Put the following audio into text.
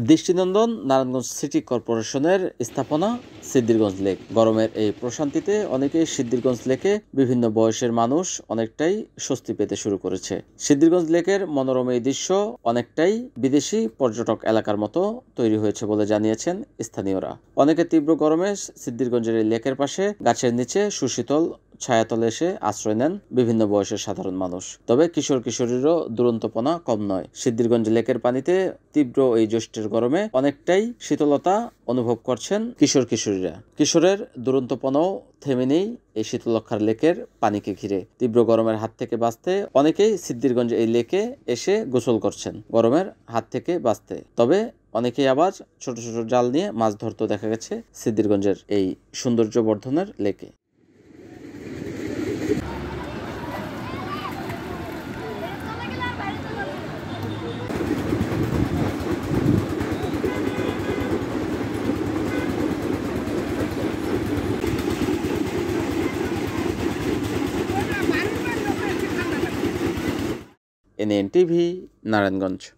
দৃষ্টিনন্দন নারায়ণগঞ্জ সিটি কর্পোরেশনের স্থাপনা সিদ্ধিরগঞ্জ লেক। গরমের এই প্রশান্তিতে অনেকেই সিদ্ধিরগঞ্জ লেকে বিভিন্ন বয়সের মানুষ অনেকটাই স্বস্তি পেতে শুরু করেছে। সিদ্ধিরগঞ্জ লেকের মনোরম এই দৃশ্য অনেকটাই বিদেশি পর্যটক এলাকার মতো তৈরি হয়েছে বলে জানিয়েছেন স্থানীয়রা। অনেকে তীব্র গরমে সিদ্ধিরগঞ্জের এই লেকের পাশে গাছের নিচে সুশীতল ছায়াতলে এসে আশ্রয় নেন বিভিন্ন বয়সের সাধারণ মানুষ। তবে কিশোর কিশোরীরও দুরন্তপনা কম নয়। সিদ্ধিরগঞ্জ লেকের পানিতে তীব্র এই জ্যৈষ্ঠের গরমে অনেকটাই শীতলতা অনুভব করছেন কিশোর কিশোরীরা। কিশোরের দুরন্তপনাও থেমে নেই এই শীতলক্ষার লেকের পানিকে ঘিরে। তীব্র গরমের হাত থেকে বাঁচতে অনেকেই সিদ্ধিরগঞ্জ এই লেকে এসে গোসল করছেন গরমের হাত থেকে বাঁচতে। তবে অনেকেই আবার ছোট ছোট জাল নিয়ে মাছ ধরতে দেখা গেছে সিদ্ধিরগঞ্জের এই সৌন্দর্য বর্ধনের লেকে। NN TV, Narayanganj.